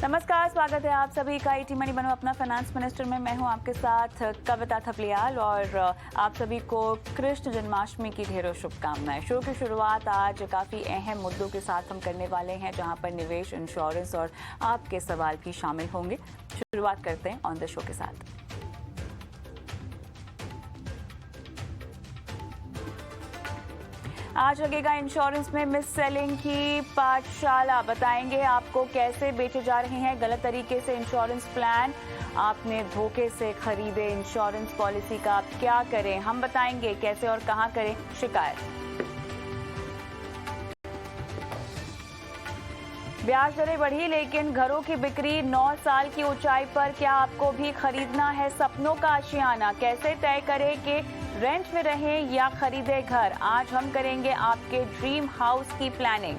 नमस्कार, स्वागत है आप सभी का ईटी मनी बनो अपना फाइनेंस मिनिस्टर में। मैं हूं आपके साथ कविता थपलियाल और आप सभी को कृष्ण जन्माष्टमी की ढेरों शुभकामनाएं। शो की शुरुआत आज काफ़ी अहम मुद्दों के साथ हम करने वाले हैं, जहां पर निवेश, इंश्योरेंस और आपके सवाल भी शामिल होंगे। शुरुआत करते हैं ऑन द शो के साथ। आज लगेगा इंश्योरेंस में मिस सेलिंग की पाठशाला। बताएंगे आपको कैसे बेचे जा रहे हैं गलत तरीके से इंश्योरेंस प्लान। आपने धोखे से खरीदे इंश्योरेंस पॉलिसी का आप क्या करें, हम बताएंगे कैसे और कहां करें शिकायत। ब्याज दरें बढ़ी लेकिन घरों की बिक्री 9 साल की ऊंचाई पर। क्या आपको भी खरीदना है सपनों का आशियाना? कैसे तय करें कि रेंट में रहें या खरीदे घर? आज हम करेंगे आपके ड्रीम हाउस की प्लानिंग।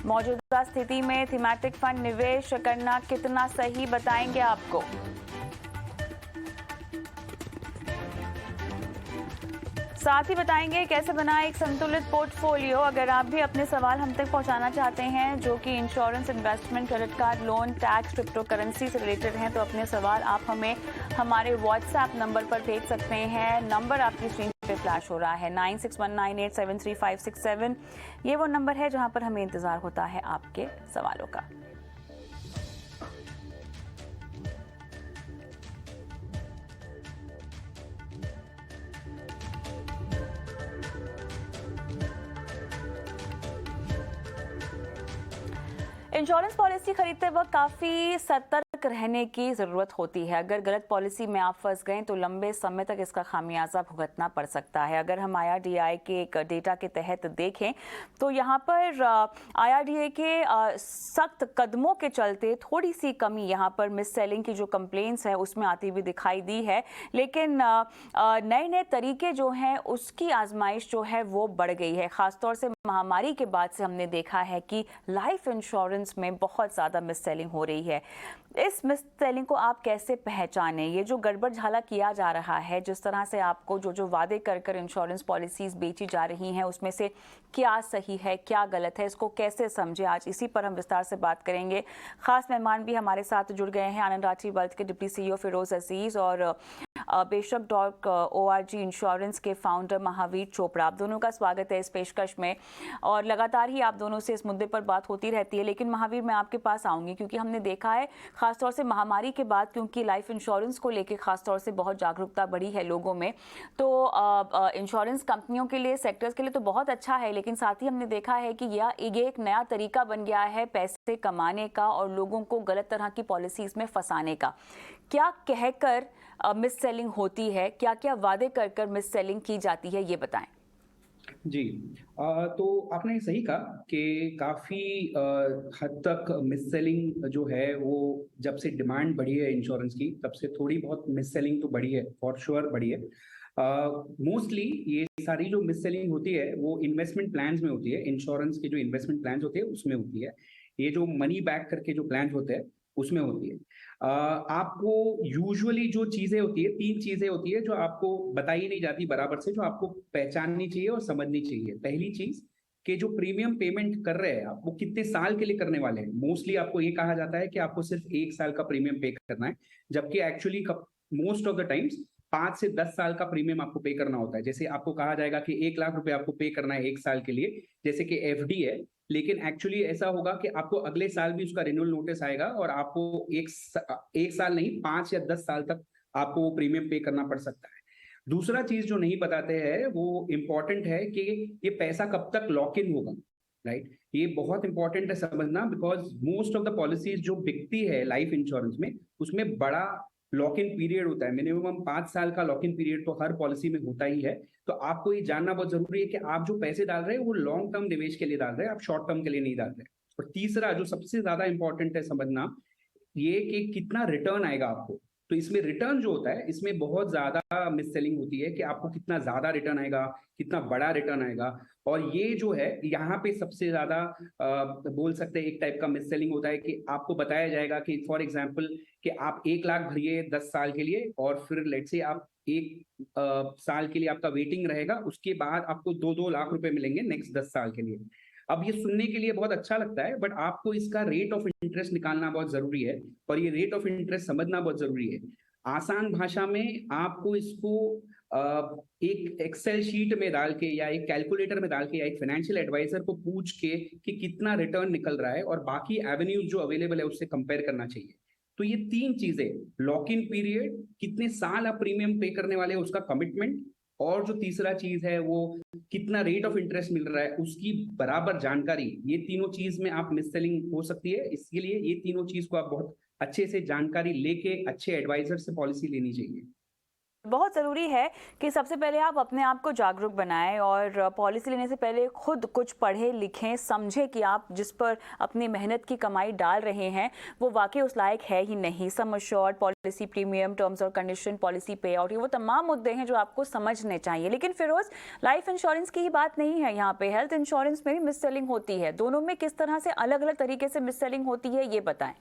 मौजूदा स्थिति में थीमेटिक फंड निवेश करना कितना सही, बताएंगे आपको। साथ ही बताएंगे कैसे बनाएं एक संतुलित पोर्टफोलियो। अगर आप भी अपने सवाल हम तक पहुंचाना चाहते हैं, जो कि insurance, investment, credit card, loan, tax, crypto currency से रिलेटेड हैं, तो अपने सवाल आप हमें हमारे व्हाट्सएप नंबर पर भेज सकते हैं। नंबर आपकी स्क्रीन पे फ्लैश हो रहा है 9619873567। ये वो नंबर है जहां पर हमें इंतजार होता है आपके सवालों का। इंश्योरेंस पॉलिसी खरीदते वक्त काफ़ी सतर्क रहने की ज़रूरत होती है। अगर गलत पॉलिसी में आप फंस गए तो लंबे समय तक इसका खामियाजा भुगतना पड़ सकता है। अगर हम IRDAI के एक डेटा के तहत देखें तो यहाँ पर IRDAI के सख्त कदमों के चलते थोड़ी सी कमी यहाँ पर मिस सेलिंग की जो कंप्लेंट्स है उसमें आती हुई दिखाई दी है। लेकिन नए नए तरीके जो हैं उसकी आजमाइश जो है वो बढ़ गई है। ख़ासतौर से महामारी के बाद से हमने देखा है कि लाइफ इंश्योरेंस में बहुत ज़्यादा मिस सेलिंग हो रही है। इस मिस सेलिंग को आप कैसे पहचानें? ये जो गड़बड़ झाला किया जा रहा है, जिस तरह से आपको जो वादे कर इंश्योरेंस पॉलिसीज बेची जा रही हैं, उसमें से क्या सही है क्या गलत है, इसको कैसे समझे, आज इसी पर हम विस्तार से बात करेंगे। खास मेहमान भी हमारे साथ जुड़ गए हैं, आनंद राठी वेल्थ के डिप्टी CEO फिरोज अजीज और Beshak.org इंश्योरेंस के फाउंडर महावीर चोपड़ा। आप दोनों का स्वागत है इस पेशकश में, और लगातार ही आप दोनों से इस मुद्दे पर बात होती रहती है। लेकिन महावीर, मैं आपके पास आऊंगी क्योंकि हमने देखा है खासतौर से महामारी के बाद, क्योंकि लाइफ इंश्योरेंस को लेकर खासतौर से बहुत जागरूकता बढ़ी है लोगों में। तो इंश्योरेंस कंपनियों के लिए, सेक्टर्स के लिए तो बहुत अच्छा है, लेकिन साथ ही हमने देखा है कि यह एक नया तरीका बन गया है पैसे कमाने का और लोगों को गलत तरह की पॉलिसीज में फंसाने का। क्या कहकर मिस सेलिंग होती है, क्या क्या वादे कर मिस सेलिंग की जाती है, ये बताएं। जी। तो आपने सही कहा कि काफ़ी हद तक मिस सेलिंग जो है वो जब से डिमांड बढ़ी है इंश्योरेंस की, तब से थोड़ी बहुत मिस सेलिंग तो बढ़ी है, फॉर श्योर बढ़ी है। मोस्टली ये सारी जो मिस सेलिंग होती है वो इन्वेस्टमेंट प्लान्स में होती है। इंश्योरेंस के जो इन्वेस्टमेंट प्लान्स होते हैं उसमें होती है। ये जो मनी बैक करके जो प्लान्स होते हैं उसमें होती है। आपको यूजुअली जो चीजें होती है, 3 चीजें होती है जो आपको बताई नहीं जाती बराबर से, जो आपको पहचाननी चाहिए और समझनी चाहिए। पहली चीज कि जो प्रीमियम पेमेंट कर रहे हैं आप, वो कितने साल के लिए करने वाले हैं। मोस्टली आपको ये कहा जाता है कि आपको सिर्फ 1 साल का प्रीमियम पे करना है, जबकि actually most of the times 5 से 10 साल का प्रीमियम आपको पे करना होता है। जैसे आपको कहा जाएगा कि 1 लाख रुपए आपको पे करना है 1 साल के लिए, जैसे कि FD है, लेकिन एक्चुअली ऐसा होगा कि आपको अगले साल भी उसका रिन्यूअल नोटिस आएगा और आपको एक साल नहीं, 5 या 10 साल तक आपको वो प्रीमियम पे करना पड़ सकता है। दूसरा चीज जो नहीं बताते हैं वो इंपॉर्टेंट है कि ये पैसा कब तक लॉक इन होगा, राइट। ये बहुत इंपॉर्टेंट है समझना, because most of the policies जो बिकती है लाइफ इंश्योरेंस में, उसमें बड़ा लॉक इन पीरियड होता है। मिनिमम 5 साल का लॉक इन पीरियड तो हर पॉलिसी में होता ही है। तो आपको ये जानना बहुत जरूरी है कि आप जो पैसे डाल रहे हैं वो लॉन्ग टर्म निवेश के लिए डाल रहे हैं, आप शॉर्ट टर्म के लिए नहीं डाल रहे। और तीसरा जो सबसे ज्यादा इंपॉर्टेंट है समझना, ये कि कितना रिटर्न आएगा आपको। तो इसमें रिटर्न जो होता है, इसमें बहुत ज्यादा मिस सेलिंग होती है कि आपको कितना ज्यादा रिटर्न आएगा, कितना बड़ा रिटर्न आएगा। और ये जो है यहाँ पे सबसे ज्यादा बोल सकते हैं एक टाइप का मिस सेलिंग होता है कि आपको बताया जाएगा कि फॉर एग्जाम्पल कि आप 1 लाख भरिए 10 साल के लिए, और फिर लेट से आप 1 साल के लिए आपका वेटिंग रहेगा, उसके बाद आपको 2-2 लाख रुपए मिलेंगे नेक्स्ट 10 साल के लिए। अब ये सुनने के लिए बहुत अच्छा लगता है, बट आपको इसका रेट ऑफ इंटरेस्ट निकालना बहुत जरूरी है, और ये रेट ऑफ इंटरेस्ट समझना बहुत जरूरी है। आसान भाषा में आपको इसको एक एक्सेल शीट में डाल के या एक कैलकुलेटर में डाल के या एक फाइनेंशियल एडवाइजर को पूछ के कि कितना रिटर्न निकल रहा है और बाकी एवेन्यूज जो अवेलेबल है उससे कंपेयर करना चाहिए। तो ये तीन चीजें, लॉक इन पीरियड, कितने साल आप प्रीमियम पे करने वाले हैं उसका कमिटमेंट, और जो तीसरा चीज है वो कितना रेट ऑफ इंटरेस्ट मिल रहा है उसकी बराबर जानकारी, ये तीनों चीज में आप मिस सेलिंग हो सकती है। इसके लिए ये तीनों चीज को आप बहुत अच्छे से जानकारी लेके अच्छे एडवाइजर से पॉलिसी लेनी चाहिए। बहुत ज़रूरी है कि सबसे पहले आप अपने आप को जागरूक बनाएं और पॉलिसी लेने से पहले खुद कुछ पढ़ें लिखें समझें कि आप जिस पर अपनी मेहनत की कमाई डाल रहे हैं वो वाकई उस लायक है ही नहीं। Sum assured, policy premium, terms और कंडीशन, पॉलिसी पे आउट, ये वो तमाम मुद्दे हैं जो आपको समझने चाहिए। लेकिन फिरोज, लाइफ इंश्योरेंस की ही बात नहीं है यहाँ पे, हेल्थ इंश्योरेंस में भी मिस सेलिंग होती है। दोनों में किस तरह से अलग अलग तरीके से मिस सेलिंग होती है ये बताएं।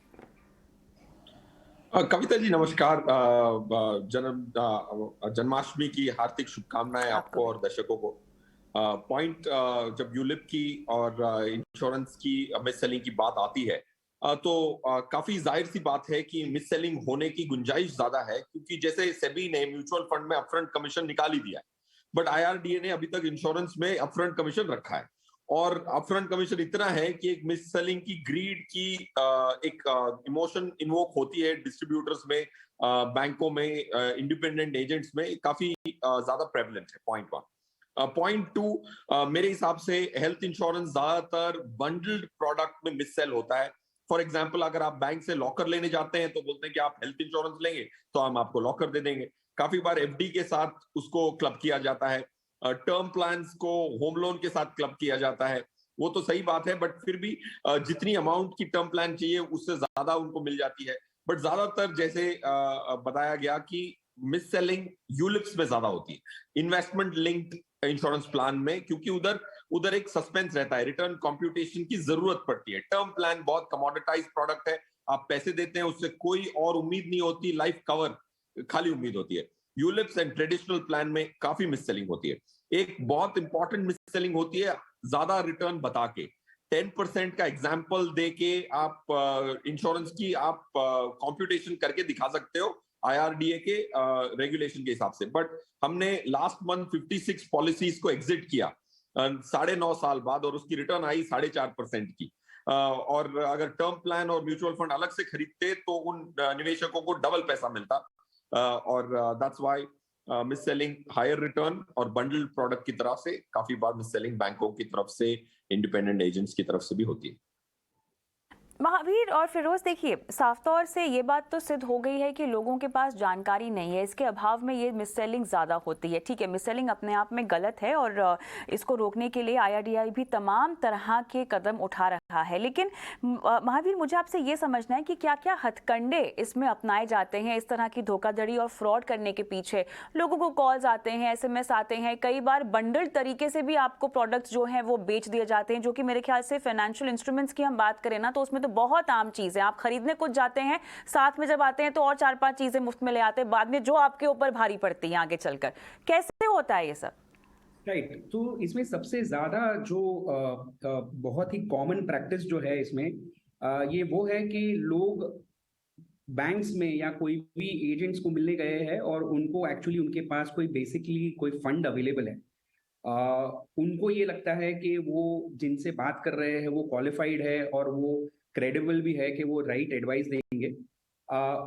कविता जी नमस्कार। जन्माष्टमी की हार्दिक शुभकामनाएं आपको और दर्शकों को। पॉइंट जब यूलिप की और इंश्योरेंस की मिस सेलिंग की बात आती है तो काफी जाहिर सी बात है कि मिस सेलिंग होने की गुंजाइश ज्यादा है, क्योंकि जैसे सेबी ने म्यूचुअल फंड में अपफ्रंट कमीशन निकाल ही दिया है, बट आईआरडीए ने अभी तक इंश्योरेंस में अपफ्रंट कमीशन रखा है। और अपफ्रंट कमीशन इतना है कि एक मिस सेलिंग की ग्रीड की एक इमोशन इन्वोक होती है डिस्ट्रीब्यूटर्स में, बैंकों में, इंडिपेंडेंट एजेंट्स में काफी ज्यादा प्रेवलेंट है। Point one. पॉइंट टू, मेरे हिसाब से हेल्थ इंश्योरेंस ज्यादातर बंडल्ड प्रोडक्ट में मिस सेल होता है। फॉर एग्जाम्पल, अगर आप बैंक से लॉकर लेने जाते हैं तो बोलते हैं कि आप हेल्थ इंश्योरेंस लेंगे तो हम आपको लॉकर दे देंगे। काफी बार एफडी के साथ उसको क्लब किया जाता है, टर्म प्लान्स को होम लोन के साथ क्लब किया जाता है। वो तो सही बात है, बट फिर भी जितनी अमाउंट की टर्म प्लान चाहिए उससे ज्यादा उनको मिल जाती है। बट ज्यादातर जैसे बताया गया कि मिस सेलिंग यूलिप्स में ज्यादा होती है, इन्वेस्टमेंट लिंक्ड इंश्योरेंस प्लान में, क्योंकि उधर उधर एक सस्पेंस रहता है, रिटर्न कंप्यूटेशन की जरूरत पड़ती है। टर्म प्लान बहुत कमोडिटाइज प्रोडक्ट है, आप पैसे देते हैं उससे कोई और उम्मीद नहीं होती, लाइफ कवर खाली उम्मीद होती है। यूलिप्स एंड ट्रेडिशनल प्लान में काफी मिस सेलिंग होती है। एक बहुत इंपॉर्टेंट मिस सेलिंग होती है ज्यादा रिटर्न बता के, 10% का एग्जाम्पल दे के आप इंश्योरेंस की आप कंप्यूटेशन करके दिखा सकते हो आईआरडीए के रेगुलेशन के हिसाब से। बट हमने लास्ट मंथ 56 पॉलिसीज को एग्जिट किया 9.5 साल बाद, और उसकी रिटर्न आई 4.5% की। और अगर टर्म प्लान और म्यूचुअल फंड अलग से खरीदते तो उन निवेशकों को डबल पैसा मिलता। और that's why mis selling higher return और बंडल्ड प्रोडक्ट की तरफ से काफी बार मिस सेलिंग बैंकों की तरफ से, इंडिपेंडेंट एजेंट्स की तरफ से भी होती है। महावीर और फिरोज, देखिए साफ तौर से ये बात तो सिद्ध हो गई है कि लोगों के पास जानकारी नहीं है, इसके अभाव में ये मिस सेलिंग ज़्यादा होती है। ठीक है, मिस सेलिंग अपने आप में गलत है और इसको रोकने के लिए आईआरडीआई भी तमाम तरह के कदम उठा रहा है। लेकिन महावीर, मुझे आपसे ये समझना है कि क्या क्या हथकंडे इसमें अपनाए जाते हैं इस तरह की धोखाधड़ी और फ्रॉड करने के पीछे। लोगों को कॉल्स आते हैं, एसएमएस आते हैं, कई बार बंडल्ड तरीके से भी आपको प्रोडक्ट्स जो हैं वो बेच दिए जाते हैं, जो कि मेरे ख्याल से फाइनेंशियल इंस्ट्रूमेंट्स की हम बात करें ना तो उसमें बहुत आम चीज है। आप खरीदने कुछ जाते हैं, साथ में जब आते हैं तो और 4-5 चीजें मुफ्त में ले आते हैं, बाद में जो आपके ऊपर भारी पड़ती है आगे चलकर। कैसे होता है ये सब? राइट, तो इसमें सबसे ज्यादा जो बहुत ही कॉमन प्रैक्टिस जो है इसमें ये वो है कि लोग बैंक्स में या कोई भी एजेंट्स को मिलने गए हैं और उनको एक्चुअली उनके पास कोई बेसिकली कोई फंड अवेलेबल है। उनको ये लगता है कि वो जिनसे बात कर रहे हैं वो क्वालिफाइड है और वो क्रेडिबल भी है कि वो राइट एडवाइस देंगे।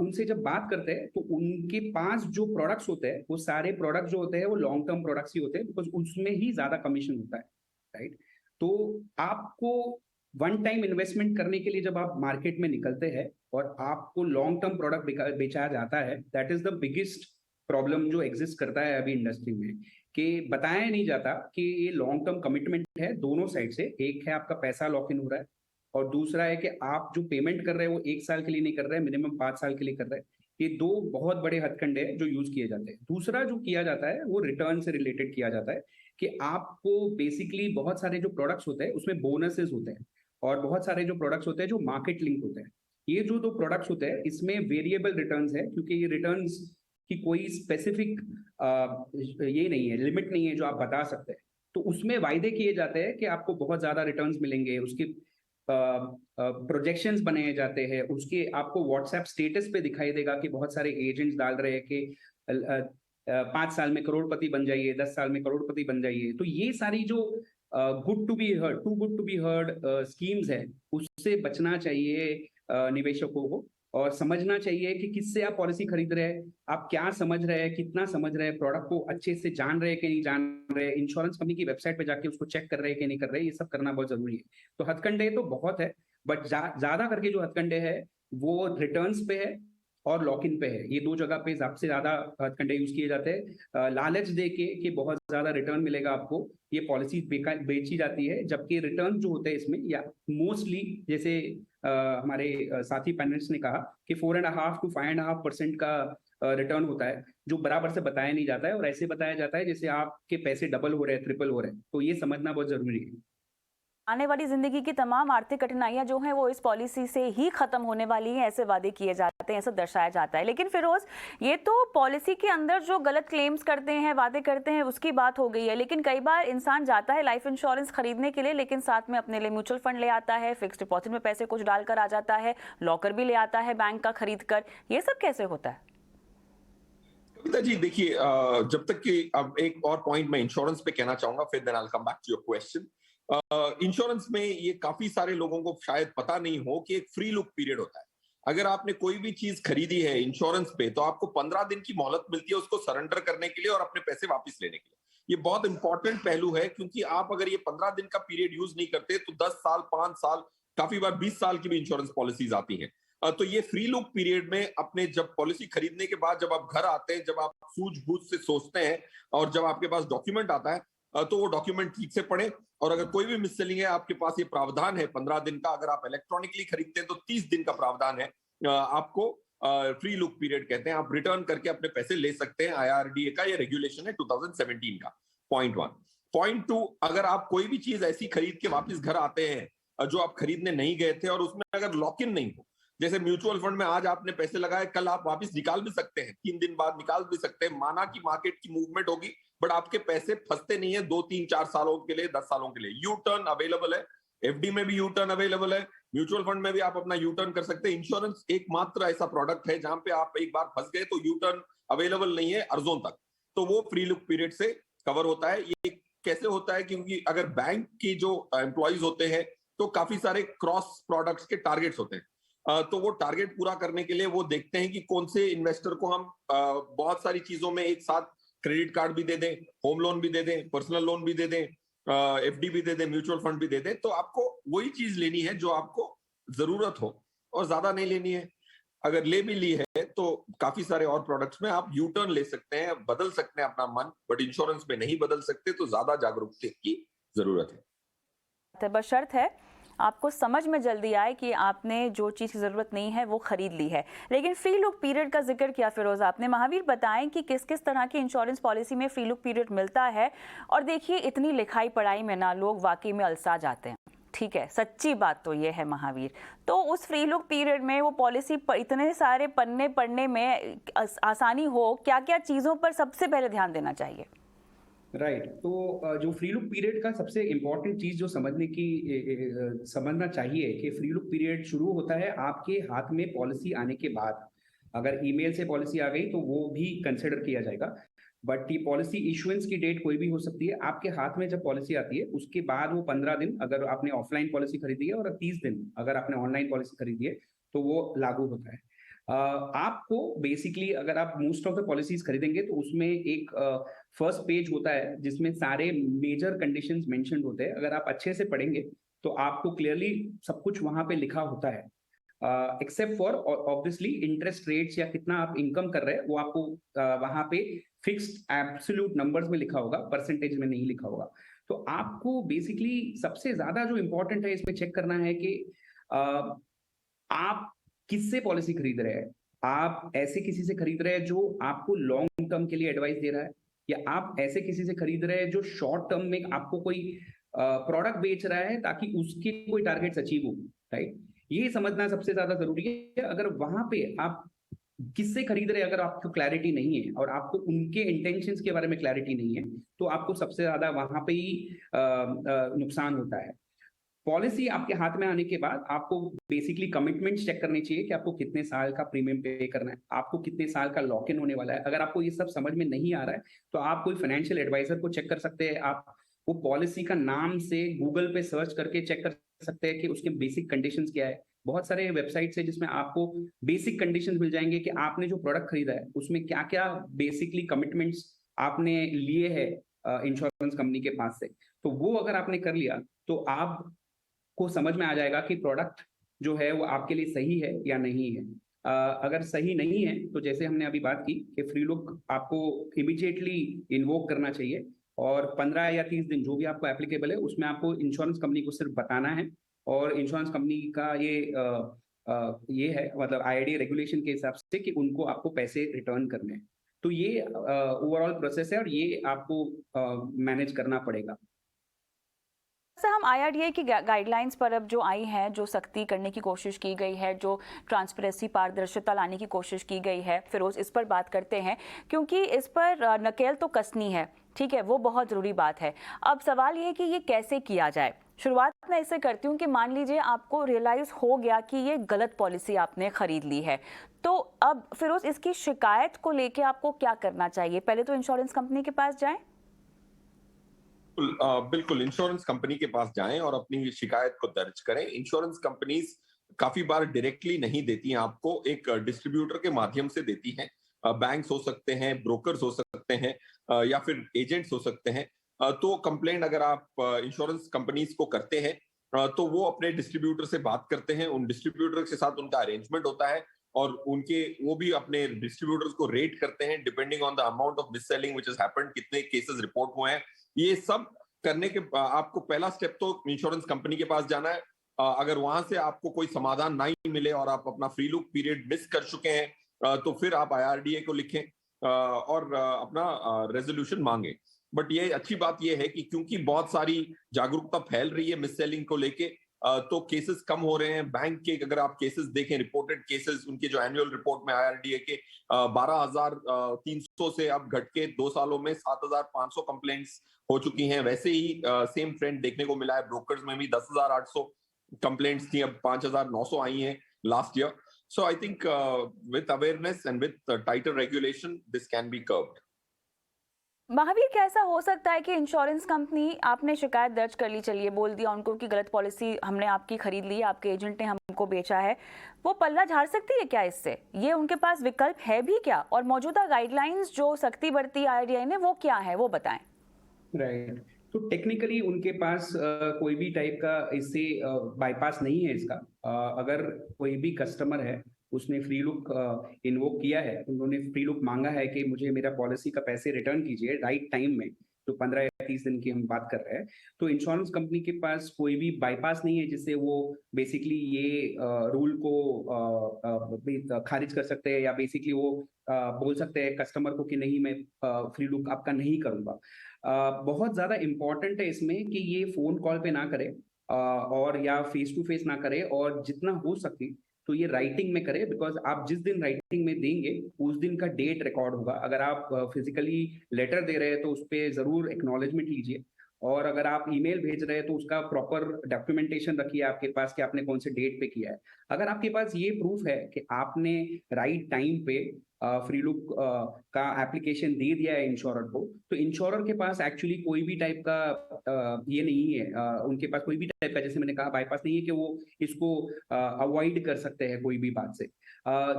उनसे जब बात करते हैं तो उनके पास जो प्रोडक्ट्स होते हैं वो सारे प्रोडक्ट जो होते हैं वो लॉन्ग टर्म प्रोडक्ट्स ही होते हैं, बिकॉज उसमें ही ज्यादा कमीशन होता है। राइट, तो आपको वन टाइम इन्वेस्टमेंट करने के लिए जब आप मार्केट में निकलते हैं और आपको लॉन्ग टर्म प्रोडक्ट बेचा जाता है, that is the biggest problem जो एग्जिस्ट करता है अभी इंडस्ट्री में, कि बताया नहीं जाता कि ये लॉन्ग टर्म कमिटमेंट है दोनों साइड से। एक है आपका पैसा लॉक इन हो रहा है और दूसरा है कि आप जो पेमेंट कर रहे हैं वो 1 साल के लिए नहीं कर रहे हैं, मिनिमम 5 साल के लिए कर रहे हैं। ये दो बहुत बड़े हथकंडे हैं जो यूज किए जाते हैं। दूसरा जो किया जाता है वो रिटर्न से रिलेटेड किया जाता है कि आपको बेसिकली बहुत सारे जो प्रोडक्ट्स होते हैं उसमें बोनसेस होते हैं और बहुत सारे जो प्रोडक्ट्स होते हैं जो मार्केट लिंक होते हैं। ये जो दो प्रोडक्ट्स होते हैं इसमें वेरिएबल रिटर्न्स है, क्योंकि ये रिटर्न्स की कोई स्पेसिफिक ये नहीं है, लिमिट नहीं है जो आप बता सकते हैं। तो उसमें वायदे किए जाते हैं कि आपको बहुत ज्यादा रिटर्न्स मिलेंगे, उसके प्रोजेक्शंस बनाए जाते हैं, उसके आपको व्हाट्सएप स्टेटस पे दिखाई देगा कि बहुत सारे एजेंट्स डाल रहे हैं कि 5 साल में करोड़पति बन जाइए, 10 साल में करोड़पति बन जाइए। तो ये सारी जो good to be heard, too good to be heard schemes है, उससे बचना चाहिए निवेशकों को, और समझना चाहिए कि किससे आप पॉलिसी खरीद रहे हैं, आप क्या समझ रहे हैं, कितना समझ रहे हैं, प्रोडक्ट को अच्छे से जान रहे हैं कि नहीं जान रहे, इंश्योरेंस कंपनी की वेबसाइट पे जाके उसको चेक कर रहे हैं कि नहीं कर रहे, ये सब करना बहुत जरूरी है। तो हथकंडे तो बहुत है, बट ज्यादा करके जो हथकंडे है वो रिटर्न्स पे है और लॉक इन पे है। ये दो जगह पे सबसे ज्यादा हथकंडे यूज किए जाते हैं। लालच दे के कि बहुत ज्यादा रिटर्न मिलेगा आपको, ये पॉलिसी बेची जाती है, जबकि रिटर्न जो होते हैं इसमें या मोस्टली जैसे हमारे साथी पैनलिस्ट ने कहा कि 4.5 to 5.5% का रिटर्न होता है, जो बराबर से बताया नहीं जाता है, और ऐसे बताया जाता है जैसे आपके पैसे डबल हो रहे हैं, ट्रिपल हो रहे हैं। तो ये समझना बहुत जरूरी है। आने वाली जिंदगी की तमाम आर्थिक कठिनाइयां जो हैं वो इस पॉलिसी से ही खत्म होने वाली हैं, ऐसे वादे किए जाते हैं, ऐसा दर्शाया जाता है। लेकिन फिरोज, ये तो पॉलिसी के अंदर जो गलत क्लेम्स करते हैं, वादे करते हैं, उसकी बात हो गई है। लेकिन कई बार इंसान जाता है लाइफ इंश्योरेंस खरीदने के लिए, लेकिन साथ में अपने लिए म्यूचुअल फंड ले आता है, फिक्स्ड डिपॉजिट में पैसे कुछ डालकर आ जाता है, लॉकर भी ले आता है बैंक का खरीद कर। ये सब कैसे होता है? कविता जी देखिए, जब तक कि अब एक और पॉइंट मैं इंश्योरेंस पे कहना चाहूंगा, फिर then I will come back to your question. Insurance में ये काफी सारे लोगों को शायद पता नहीं हो कि एक फ्री लुक पीरियड होता है। अगर आपने कोई भी चीज खरीदी है इंश्योरेंस पे, तो आपको 15 दिन की मोहलत मिलती है उसको सरेंडर करने के लिए और अपने पैसे वापस लेने के लिए। ये बहुत इंपॉर्टेंट पहलू है, क्योंकि आप अगर ये 15 दिन का पीरियड यूज नहीं करते तो 10 साल, 5 साल, काफी बार 20 साल की भी इंश्योरेंस पॉलिसीज आती हैं। तो ये फ्री लुक पीरियड में अपने जब पॉलिसी खरीदने के बाद जब आप घर आते हैं, जब आप सूझबूझ से सोचते हैं और जब आपके पास डॉक्यूमेंट आता है, तो वो डॉक्यूमेंट ठीक से पढ़े। और अगर कोई भी मिससेलिंग है, आपके पास ये प्रावधान है 15 दिन का, अगर आप इलेक्ट्रॉनिकली खरीदते हैं तो 30 दिन का प्रावधान है। आपको फ्री लुक पीरियड कहते हैं, आप रिटर्न करके अपने पैसे ले सकते हैं। IRDA का ये रेगुलेशन है 2017 का। पॉइंट 1। पॉइंट 2, अगर आप कोई भी चीज ऐसी खरीद के वापस घर आते हैं जो आप खरीदने नहीं गए थे, और उसमें अगर लॉक इन नहीं हो, जैसे म्यूचुअल फंड में आज आपने पैसे लगाए, कल आप वापस निकाल भी सकते हैं, 3 दिन बाद निकाल भी सकते हैं, माना कि मार्केट की मूवमेंट होगी, बट आपके पैसे फंसते नहीं है 2, 3, 4 सालों के लिए, 10 सालों के लिए। यू टर्न अवेलेबल है, FD में भी यू टर्न अवेलेबल है, म्यूचुअल फंड में भी आप अपना यू टर्न कर सकते हैं। इंश्योरेंस एकमात्र ऐसा प्रोडक्ट है जहां पे आप एक बार फंस गए तो यू टर्न अवेलेबल नहीं है अर्जों तक, तो वो फ्री लुक पीरियड से कवर होता है। ये कैसे होता है? क्योंकि अगर बैंक की जो एम्प्लॉइज होते हैं तो काफी सारे क्रॉस प्रोडक्ट्स के टारगेट्स होते हैं, तो वो टारगेट पूरा करने के लिए वो देखते हैं कि कौन से इन्वेस्टर को हम बहुत सारी चीजों में एक साथ क्रेडिट कार्ड भी दे दें, होम लोन भी दे दें, पर्सनल लोन भी दे दें, FD भी दे दें, म्यूचुअल फंड भी दे दें। तो आपको वही चीज लेनी है जो आपको जरूरत हो, और ज्यादा नहीं लेनी है। अगर ले भी ली है तो काफी सारे और प्रोडक्ट्स में आप यू टर्न ले सकते हैं, बदल सकते हैं अपना मन, बट इंश्योरेंस में नहीं बदल सकते, तो ज्यादा जागरूकता की जरूरत है। बशर्त है आपको समझ में जल्दी आए कि आपने जो चीज़ की ज़रूरत नहीं है वो खरीद ली है। लेकिन फ्री लुक पीरियड का जिक्र किया फिरोज आपने। महावीर, बताएं कि किस किस तरह की इंश्योरेंस पॉलिसी में फ्री लुक पीरियड मिलता है। और देखिए, इतनी लिखाई पढ़ाई में ना लोग वाकई में अलसा जाते हैं, ठीक है, सच्ची बात तो ये है महावीर। तो उस फ्री लुक पीरियड में वो पॉलिसी इतने सारे पन्ने पढ़ने में आसानी हो, क्या क्या चीज़ों पर सबसे पहले ध्यान देना चाहिए? राइट। तो जो फ्री लुक पीरियड का सबसे इम्पोर्टेंट चीज जो समझना चाहिए कि फ्री लुक पीरियड शुरू होता है आपके हाथ में पॉलिसी आने के बाद। अगर ईमेल से पॉलिसी आ गई तो वो भी कंसिडर किया जाएगा, बट ये पॉलिसी इशुएंस की डेट कोई भी हो सकती है। आपके हाथ में जब पॉलिसी आती है उसके बाद वो 15 दिन अगर आपने ऑफलाइन पॉलिसी खरीदी है, और 30 दिन अगर आपने ऑनलाइन पॉलिसी खरीदी है, तो वो लागू होता है। आपको बेसिकली अगर आप मोस्ट ऑफ द पॉलिसीज खरीदेंगे तो उसमें एक फर्स्ट पेज होता है जिसमें सारे मेजर कंडीशंस मेंशन्ड होते हैं। अगर आप अच्छे से पढ़ेंगे तो आपको क्लियरली सब कुछ वहां पे लिखा होता है, except for obviously interest rates या कितना आप इनकम कर रहे हैं, वो आपको वहां पे फिक्स्ड एब्सोल्यूट नंबर्स में लिखा होगा, परसेंटेज में नहीं लिखा होगा। तो आपको बेसिकली सबसे ज्यादा जो इंपॉर्टेंट है इसमें चेक करना है कि आप किससे पॉलिसी खरीद रहे हैं। आप ऐसे किसी से खरीद रहे हैं जो आपको लॉन्ग टर्म के लिए एडवाइस दे रहा है, या आप ऐसे किसी से खरीद रहे हैं जो शॉर्ट टर्म में आपको कोई प्रोडक्ट बेच रहा है ताकि उसके कोई टारगेट्स अचीव हो, राइट। ये समझना सबसे ज्यादा जरूरी है। अगर वहां पे आप किससे खरीद रहे अगर आपको क्लैरिटी नहीं है और आपको उनके इंटेंशंस के बारे में क्लैरिटी नहीं है, तो आपको सबसे ज्यादा वहां पे ही नुकसान होता है। पॉलिसी आपके हाथ में आने के बाद आपको बेसिकली कमिटमेंट्स चेक करने चाहिए कि आपको कितने साल का प्रीमियम पे करना है, आपको कितने साल का लॉक इन होने वाला है। अगर आपको ये सब समझ में नहीं आ रहा है तो आप कोई फाइनेंशियल एडवाइजर को चेक कर सकते हैं। आप वो पॉलिसी का नाम से गूगल पे सर्च करके चेक कर सकते हैं कि उसके बेसिक कंडीशंस क्या है। बहुत सारे वेबसाइट्स है जिसमें आपको बेसिक कंडीशंस मिल जाएंगे कि आपने जो प्रोडक्ट खरीदा है उसमें क्या क्या बेसिकली कमिटमेंट्स आपने लिए हैं इंश्योरेंस कंपनी के पास से। तो वो अगर आपने कर लिया तो आप को समझ में आ जाएगा कि प्रोडक्ट जो है वो आपके लिए सही है या नहीं है। अगर सही नहीं है तो जैसे हमने अभी बात की कि फ्री लुक आपको इमीडिएटली इन्वोक करना चाहिए और 15 या 30 दिन जो भी आपको एप्लीकेबल है उसमें आपको इंश्योरेंस कंपनी को सिर्फ बताना है। और इंश्योरेंस कंपनी का ये है मतलब आईआरडीए रेगुलेशन के हिसाब से कि उनको आपको पैसे रिटर्न करने हैं। तो ये ओवरऑल प्रोसेस है और ये आपको मैनेज करना पड़ेगा। सर, हम आईआरडीए की गाइडलाइंस पर अब जो आई हैं, जो सख्ती करने की कोशिश की गई है, जो ट्रांसपेरेंसी पारदर्शिता लाने की कोशिश की गई है, फिरोज इस पर बात करते हैं क्योंकि इस पर नकेल तो कसनी है, ठीक है, वो बहुत ज़रूरी बात है। अब सवाल ये है कि ये कैसे किया जाए। शुरुआत मैं इससे करती हूँ कि मान लीजिए आपको रियलाइज़ हो गया कि ये गलत पॉलिसी आपने ख़रीद ली है, तो अब फिरोज इसकी शिकायत को लेके आपको क्या करना चाहिए? पहले तो इंश्योरेंस कंपनी के पास जाएं। बिल्कुल इंश्योरेंस कंपनी के पास जाएं और अपनी शिकायत को दर्ज करें। इंश्योरेंस कंपनीज काफी बार डायरेक्टली नहीं देती हैं आपको, एक डिस्ट्रीब्यूटर के माध्यम से देती हैं। बैंक्स हो सकते हैं, ब्रोकर्स हो सकते हैं, या फिर एजेंट्स हो सकते हैं। तो कंप्लेंट अगर आप इंश्योरेंस कंपनीज को करते हैं, तो वो अपने डिस्ट्रीब्यूटर से बात करते हैं, उन डिस्ट्रीब्यूटर के साथ उनका अरेंजमेंट होता है और उनके वो भी अपने डिस्ट्रीब्यूटर्स को रेट करते हैं depending on the amount of miss selling which has happened, कितने केसेस रिपोर्ट हुए हैं। ये सब करने के आपको पहला स्टेप तो इंश्योरेंस कंपनी के पास जाना है। अगर वहां से आपको कोई समाधान नहीं मिले और आप अपना फ्री लुक पीरियड मिस कर चुके हैं, तो फिर आप आईआरडीए को लिखें और अपना रेजोल्यूशन मांगे। बट ये अच्छी बात ये है कि क्योंकि बहुत सारी जागरूकता फैल रही है मिस सेलिंग को लेके, तो केसेस कम हो रहे हैं। बैंक के अगर आप केसेस देखें, रिपोर्टेड केसेस, उनके जो एनुअल रिपोर्ट में आईआरडीए के 12,300 से अब घट के 2 सालों में 7,500 कंप्लेंट्स हो चुकी हैं। वैसे ही सेम ट्रेंड देखने को मिला है ब्रोकर्स में भी, 10,800 कंप्लेंट्स थी, अब 5,900 आई हैं last year. So I think with awareness and with tighter regulation this can be curbed. Mahavir, क्या ऐसा हो सकता है कि इंश्योरेंस कंपनी, आपने शिकायत दर्ज कर ली, चलिए बोल दिया उनको कि गलत पॉलिसी हमने आपकी खरीद ली, आपके एजेंट ने हमको बेचा है, वो पल्ला झाड़ सकती है क्या इससे? ये उनके पास विकल्प है भी क्या? और मौजूदा गाइडलाइंस जो सख्ती बरती आईआरडीए ने वो क्या है, वो बताएं। राइट, तो टेक्निकली उनके पास कोई भी टाइप का इससे बाईपास नहीं है इसका। अगर कोई भी कस्टमर है उसने फ्री लुक इन्वोक किया है, उन्होंने फ्री लुक मांगा है कि मुझे मेरा पॉलिसी का पैसे रिटर्न कीजिए राइट टाइम में, जो 15 या 30 दिन की हम बात कर रहे हैं, तो इंश्योरेंस कंपनी के पास कोई भी बाईपास नहीं है जिससे वो बेसिकली ये रूल को खारिज कर सकते हैं या बेसिकली वो बोल सकते हैं कस्टमर को कि नहीं, मैं फ्री लुक आपका नहीं करूंगा। बहुत ज्यादा इंपॉर्टेंट है इसमें कि ये फोन कॉल पे ना करे और या फेस टू फेस ना करे, और जितना हो सके तो ये राइटिंग में करे, बिकॉज आप जिस दिन राइटिंग में देंगे उस दिन का डेट रिकॉर्ड होगा। अगर आप फिजिकली लेटर दे रहे हैं तो उस पर जरूर एक्नॉलेजमेंट लीजिए, और अगर आप ईमेल भेज रहे हैं तो उसका प्रॉपर डॉक्यूमेंटेशन रखिए आपके पास कि आपने कौन से डेट पे किया है। अगर आपके पास ये प्रूफ है कि आपने राइट टाइम पे फ्री लुक का एप्लीकेशन दे दिया है इंश्योरर को, तो इंश्योरर के पास एक्चुअली कोई भी टाइप का ये नहीं है, उनके पास कोई भी टाइप का, जैसे मैंने कहा, बाईपास नहीं है कि वो इसको अवॉइड कर सकते हैं कोई भी बात से।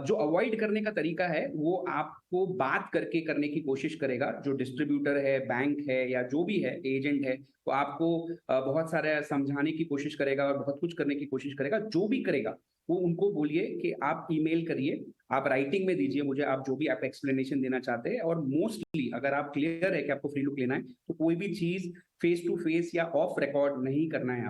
जो अवॉइड करने का तरीका है वो आपको बात करके करने की कोशिश करेगा। जो डिस्ट्रीब्यूटर है, बैंक है या जो भी है, एजेंट है, तो आपको बहुत सारा समझाने की कोशिश करेगा और बहुत कुछ करने की कोशिश करेगा। जो भी करेगा वो उनको बोलिए कि आप ईमेल करिए, आप राइटिंग में दीजिए मुझे आप जो भी आप एक्सप्लेनेशन देना चाहते हैं। और मोस्टली अगर आप क्लियर है कि आपको फ्री लुक लेना है तो कोई भी चीज फेस टू फेस या ऑफ रिकॉर्ड नहीं करना है,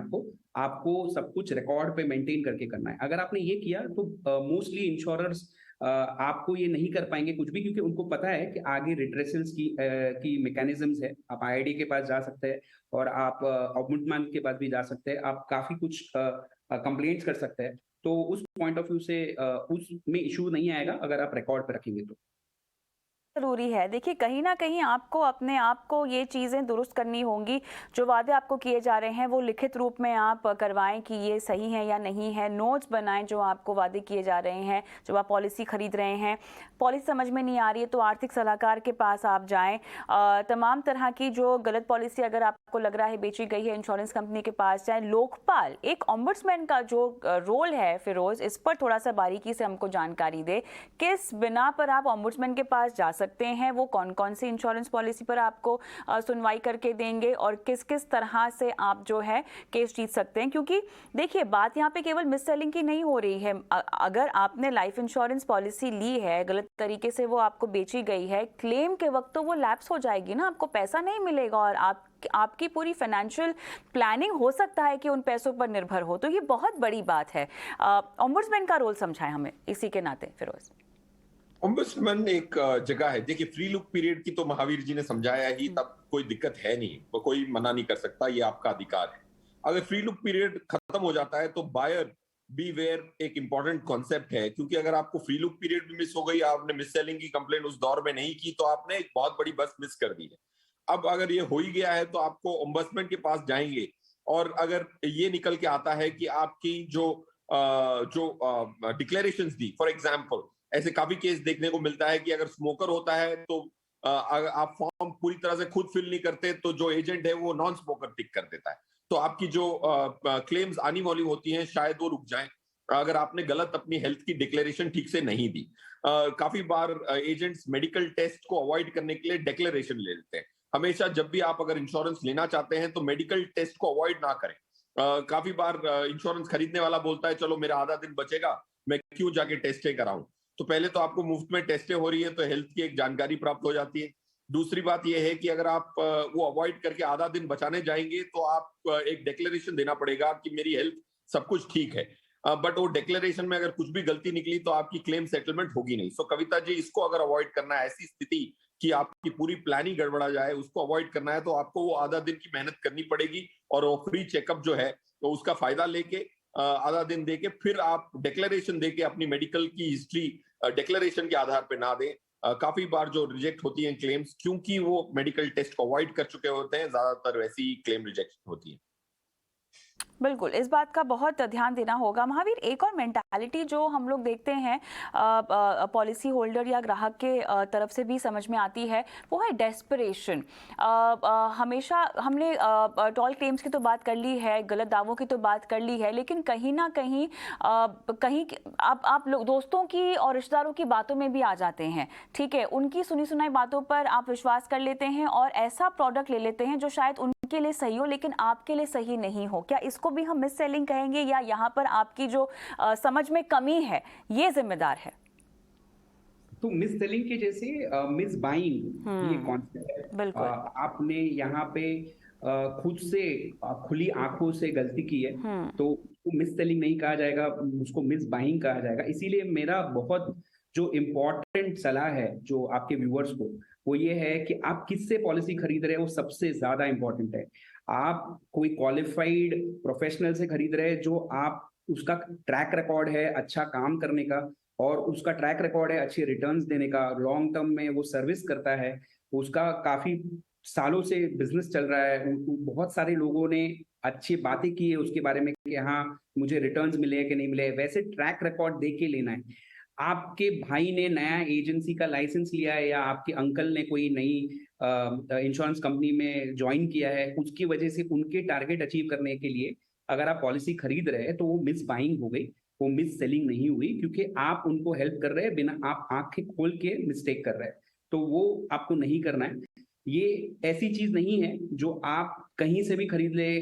आपको सब कुछ रिकॉर्ड पे मेंटेन करके करना है। अगर आपने ये किया तो मोस्टली इंश्योरर्स आपको ये नहीं कर पाएंगे कुछ भी, क्योंकि उनको पता है कि आगे रिड्रेसल्स की मैकेनिज्म्स है। आप आईआईडी के पास जा सकते हैं और आप ऑम्बुड्समैन के पास भी जा सकते हैं, आप काफी कुछ कंप्लेंट्स कर सकते हैं। तो उस पॉइंट ऑफ व्यू से उसमें इशू नहीं आएगा अगर आप रिकॉर्ड पे रखेंगे तो। ज़रूरी है। देखिए, कहीं न कहीं आपको अपने आप को ये चीज़ें दुरुस्त करनी होंगी। जो वादे आपको किए जा रहे हैं, वो लिखित रूप में आप करवाएँ कि ये सही है या नहीं है। नोट्स बनाएँ जो आपको वादे किए जा रहे हैं, जब आप पॉलिसी खरीद रहे हैं। पॉलिसी समझ में नहीं आ रही है तो आर्थिक सलाहकार के पास आप जाएँ। तमाम तरह की जो गलत पॉलिसी अगर आपको लग रहा है बेची गई है, इंश्योरेंस कंपनी के पास जाएँ। लोकपाल, एक ओम्बड्समैन का जो रोल है फिरोज़, इस पर थोड़ा-सा बारीकी से हमको जानकारी दें। किस बिना पर आप ओम्बड्समैन के पास जा सकते हैं, वो कौन-कौन सी इंश्योरेंस पॉलिसी पर आपको सुनवाई करके देंगे और किस-किस तरह से आप जो है केस जीत सकते हैं? क्योंकि देखिए, बात यहाँ पे केवल मिस सेलिंग की नहीं हो रही है। अगर आपने लाइफ इंश्योरेंस पॉलिसी ली है, गलत तरीके से वो आपको बेची गई है, क्लेम के वक्त तो वो लैप्स हो जाएगी ना, आपको पैसा नहीं मिलेगा और आपकी पूरी फाइनेंशियल प्लानिंग हो सकता है कि उन पैसों पर निर्भर हो। तो ये बहुत बड़ी बात है। ओम्बड्समैन का रोल समझाएं हमें इसी के नाते फिरोज। ओम्बड्समैन एक जगह है। देखिए, फ्री लुक पीरियड की तो महावीर जी ने समझाया ही, तब कोई दिक्कत है नहीं, वो कोई मना नहीं कर सकता, ये आपका अधिकार है। अगर फ्री लुक पीरियड खत्म हो जाता है तो बायर बीवेयर एक इंपॉर्टेंट कॉन्सेप्ट है, क्योंकि अगर आपको फ्री लुक पीरियड भी मिस हो गई, आपने मिस सेलिंग की कंप्लेंट उस दौर में नहीं की, तो आपने एक बहुत बड़ी बस मिस कर दी है। अब अगर ये हो ही गया है तो आपको ओम्बड्समैन के पास जाएंगे, और अगर ये निकल के आता है कि आपकी जो डिक्लेरेशंस दी, फॉर एग्जांपल ऐसे काफी केस देखने को मिलता है कि अगर स्मोकर होता है तो अगर आप फॉर्म पूरी तरह से खुद फिल नहीं करते तो जो एजेंट है वो नॉन स्मोकर टिक कर देता है, तो आपकी जो क्लेम्स आनी वाली होती हैं शायद वो रुक जाएं अगर आपने गलत अपनी हेल्थ की डिक्लेरेशन ठीक से नहीं दी। काफी बार एजेंट्स मेडिकल टेस्ट को अवॉइड करने के लिए डिक्लेरेशन ले लेते हैं। हमेशा जब भी आप अगर इंश्योरेंस लेना चाहते हैं तो मेडिकल टेस्ट को अवॉइड ना करें। काफी बार इंश्योरेंस खरीदने वाला बोलता है चलो मेरा आधा दिन बचेगा, मैं क्यों जाके टेस्टें कराऊं। तो पहले तो आपको मुफ्त में टेस्टें हो रही है तो हेल्थ की एक जानकारी प्राप्त हो जाती है। दूसरी बात यह है कि अगर आप वो अवॉइड करके आधा दिन बचाने जाएंगे तो आप एक डिक्लेरेशन देना पड़ेगा कि मेरी हेल्थ सब कुछ ठीक है, बट वो डिक्लेरेशन में अगर कुछ भी गलती निकली तो आपकी क्लेम सेटलमेंट होगी नहीं। सो कविता जी, इसको अगर अवॉइड करना है, ऐसी स्थिति कि आपकी पूरी प्लानिंग गड़बड़ा जाए, उसको अवॉइड करना है तो आपको वो आधा दिन की मेहनत करनी पड़ेगी, और वो फ्री चेकअप जो है तो उसका फायदा लेके आधा दिन देके फिर आप डिक्लेरेशन देके अपनी मेडिकल की हिस्ट्री डिक्लेरेशन के आधार पे ना दें। काफी बार जो रिजेक्ट होती हैं क्लेम्स, क्योंकि वो मेडिकल टेस्ट को अवॉइड कर चुके होते हैं, ज्यादातर वैसी क्लेम रिजेक्शन होती है। बिल्कुल, इस बात का बहुत ध्यान देना होगा। महावीर, एक और मेंटालिटी जो हम लोग देखते हैं पॉलिसी होल्डर या ग्राहक के तरफ से भी समझ में आती है, वो है डेस्परेशन। हमेशा हमने टॉल क्लेम्स की तो बात कर ली है, गलत दावों की तो बात कर ली है, लेकिन कहीं ना कहीं कहीं आप लोग दोस्तों की और रिश्तेदारों की बातों में भी आ जाते हैं। ठीक है, उनकी सुनी सुनाई बातों पर आप विश्वास कर लेते हैं और ऐसा प्रोडक्ट ले लेते हैं जो शायद उनके लिए सही हो लेकिन आपके लिए सही नहीं हो। क्या इसको भी हम मिस सेलिंग कहेंगे, या यहाँ पर आपकी जो समझ में कमी है ये जिम्मेदार है? तो मिस सेलिंग के जैसे मिस बाइंग ये कॉन्सेप्ट है। बिल्कुल। आपने यहाँ पे खुद से खुली आंखों से गलती की है तो उसको मिस सेलिंग नहीं कहा जाएगा, उसको मिस बाइंग कहा जाएगा। इसीलिए मेरा बहुत जो इम्पोर्टेंट सलाह है जो आपके व्यूअर्स को, वो ये है कि आप किससे पॉलिसी खरीद रहे हैं, वो सबसे ज्यादा इंपॉर्टेंट है। आप कोई क्वालिफाइड प्रोफेशनल से खरीद रहे हैं जो आप उसका ट्रैक रिकॉर्ड है अच्छा काम करने का, और उसका ट्रैक रिकॉर्ड है अच्छे रिटर्न्स देने का, लॉन्ग टर्म में वो सर्विस करता है, उसका काफी सालों से बिजनेस चल रहा है, बहुत सारे लोगों ने अच्छी बातें की है उसके बारे में कि हाँ मुझे रिटर्न्स मिले हैं कि नहीं मिले, वैसे ट्रैक रिकॉर्ड देख के लेना है। आपके भाई ने नया एजेंसी का लाइसेंस लिया है या आपके अंकल ने कोई नई इंश्योरेंस कंपनी में ज्वाइन किया है, उसकी वजह से उनके टारगेट अचीव करने के लिए अगर आप पॉलिसी खरीद रहे हैं तो वो मिस बाइंग हो गई, वो मिस सेलिंग नहीं हुई, क्योंकि आप उनको हेल्प कर रहे हैं बिना आप आंखें खोल के मिस्टेक कर रहे हैं, तो वो आपको नहीं करना है। ये ऐसी चीज नहीं है जो आप कहीं से भी खरीद ले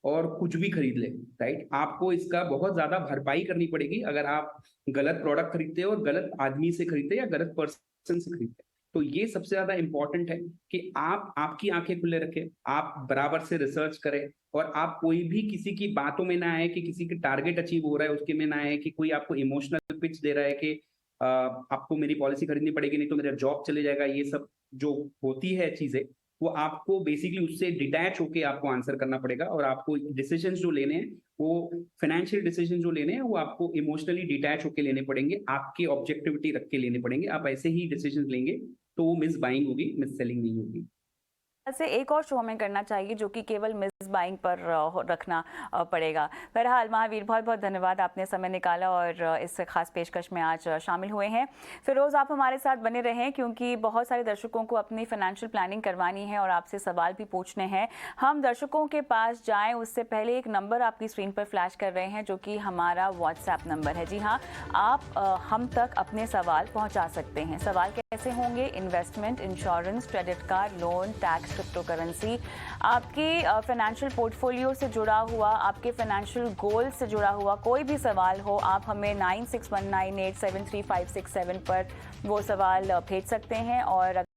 और कुछ भी खरीद ले, राइट। आपको इसका बहुत ज्यादा भरपाई करनी पड़ेगी अगर आप गलत प्रोडक्ट खरीदते हो और गलत आदमी से खरीदते या गलत पर्सन से खरीदते। तो ये सबसे ज्यादा इंपॉर्टेंट है कि आप आपकी आंखें खुले रखें, आप बराबर से रिसर्च करें, और आप कोई भी किसी की बातों में ना आए कि किसी के टारगेट अचीव हो रहा है उसके में ना आए कि कोई आपको इमोशनल पिच दे रहा है कि आपको मेरी पॉलिसी खरीदनी पड़ेगी नहीं तो मेरा जॉब चले जाएगा। ये सब जो होती है चीजें, वो आपको बेसिकली उससे डिटैच होके आपको आंसर करना पड़ेगा, और आपको डिसीजंस जो लेने हैं वो फाइनेंशियल डिसीजन जो लेने हैं वो आपको इमोशनली डिटैच होके लेने पड़ेंगे, आपकी ऑब्जेक्टिविटी रख के लेने पड़ेंगे। आप ऐसे ही डिसीजन लेंगे तो वो मिस बाइंग होगी, मिस सेलिंग नहीं होगी। से एक और शो हमें करना चाहिए जो कि केवल मिस बाइंग पर रखना पड़ेगा। बहरहाल महावीर, बहुत बहुत धन्यवाद, आपने समय निकाला और इस खास पेशकश में आज शामिल हुए हैं। फिरोज़, आप हमारे साथ बने रहें क्योंकि बहुत सारे दर्शकों को अपनी फाइनेंशियल प्लानिंग करवानी है और आपसे सवाल भी पूछने हैं। हम दर्शकों के पास जाएं उससे पहले एक नंबर आपकी स्क्रीन पर फ्लैश कर रहे हैं जो कि हमारा व्हाट्सएप नंबर है। जी हाँ, आप हम तक अपने सवाल पहुँचा सकते हैं। सवाल कैसे होंगे? Investment, insurance, credit card, loan, tax, crypto currency, आपकी फाइनेंशियल पोर्टफोलियो से जुड़ा हुआ, आपके फाइनेंशियल गोल से जुड़ा हुआ कोई भी सवाल हो, आप हमें 9619873567 पर वो सवाल भेज सकते हैं। और